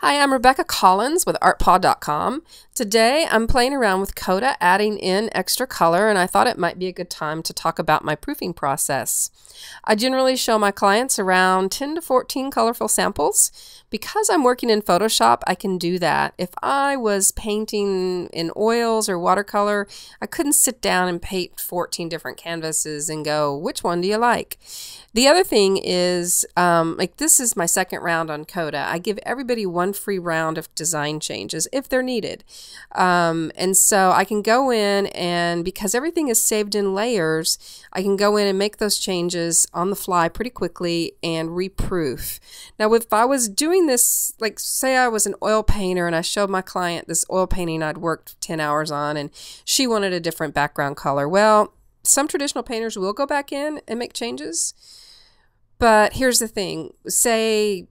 Hi, I'm Rebecca Collins with artpaw.com. Today I'm playing around with Coda, adding in extra color, and I thought it might be a good time to talk about my proofing process. I generally show my clients around 10 to 14 colorful samples. Because I'm working in Photoshop, I can do that. If I was painting in oils or watercolor, I couldn't sit down and paint 14 different canvases and go, which one do you like? The other thing is, like this is my second round on Coda. I give everybody one free round of design changes if they're needed. And so I can go in and because everything is saved in layers, I can go in and make those changes on the fly pretty quickly and reproof. Now, if I was doing this, like say I was an oil painter and I showed my client this oil painting I'd worked 10 hours on and she wanted a different background color. Well, some traditional painters will go back in and make changes. But here's the thing, say,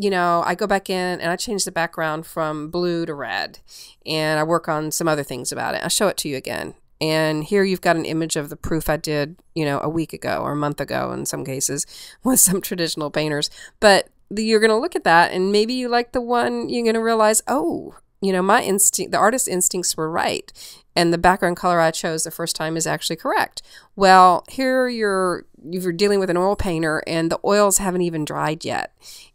I go back in and I change the background from blue to red and I work on some other things about it. I'll show it to you again. And here you've got an image of the proof I did, a week ago or a month ago in some cases with some traditional painters. But you're going to look at that and maybe you like the one, you're going to realize, oh, my instinct, the artist's instincts were right. And the background color I chose the first time is actually correct. Well, here you're dealing with an oil painter and the oils haven't even dried yet.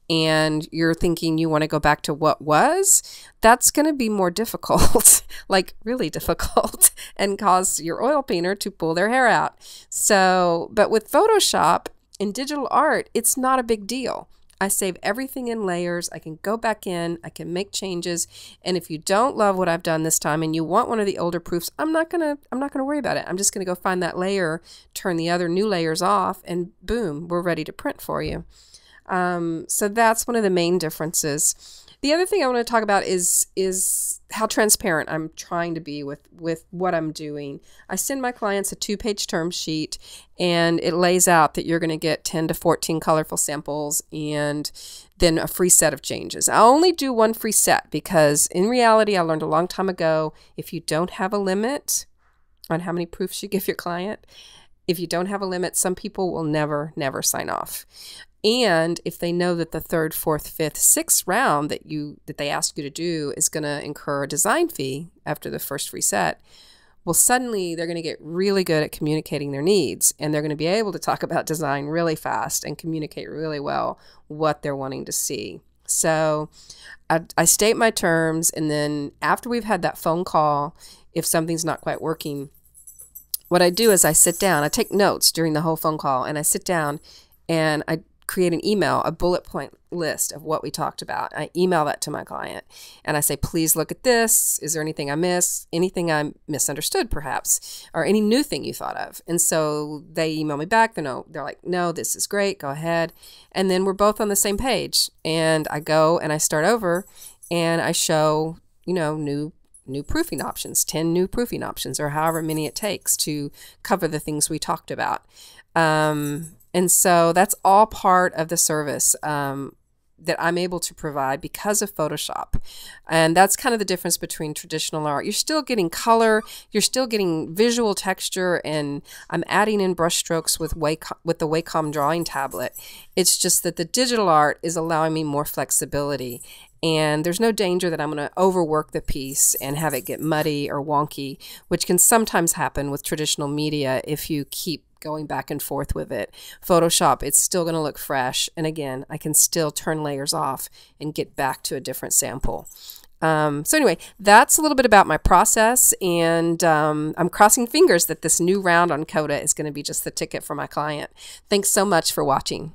And you're thinking you want to go back to what was, that's going to be more difficult, like really difficult, and cause your oil painter to pull their hair out. So, but with Photoshop and digital art, it's not a big deal. I save everything in layers. I can go back in, I can make changes. And if you don't love what I've done this time and you want one of the older proofs, I'm not gonna worry about it. I'm just gonna go find that layer, turn the other new layers off, and boom, we're ready to print for you. So that's one of the main differences. The other thing I want to talk about is how transparent I'm trying to be with what I'm doing. I send my clients a 2-page term sheet and it lays out that you're going to get 10 to 14 colorful samples and then a free set of changes. I only do one free set because in reality I learned a long time ago, if you don't have a limit on how many proofs you give your client, if you don't have a limit, some people will never sign off. And if they know that the 3rd, 4th, 5th, 6th round that they ask you to do is going to incur a design fee after the first free set, well, suddenly they're going to get really good at communicating their needs, and they're going to be able to talk about design really fast and communicate really well what they're wanting to see. So I state my terms, and then after we've had that phone call, if something's not quite working, what I do is I sit down, I take notes during the whole phone call, and I sit down and I create an email, a bullet point list of what we talked about. I email that to my client and I say, please look at this. Is there anything I missed? Anything I misunderstood perhaps? Or any new thing you thought of? And so they email me back. They're like, no, this is great. Go ahead. And then we're both on the same page. And I go and I start over and I show, new proofing options, 10 new proofing options or however many it takes to cover the things we talked about. And so that's all part of the service that I'm able to provide because of Photoshop. And that's kind of the difference between traditional art. You're still getting color, you're still getting visual texture, and I'm adding in brush strokes with the Wacom drawing tablet. It's just that the digital art is allowing me more flexibility. And there's no danger that I'm going to overwork the piece and have it get muddy or wonky, which can sometimes happen with traditional media if you keep going back and forth with it. Photoshop, it's still going to look fresh. And again, I can still turn layers off and get back to a different sample. So anyway, that's a little bit about my process. And I'm crossing fingers that this new round on Coda is going to be just the ticket for my client. Thanks so much for watching.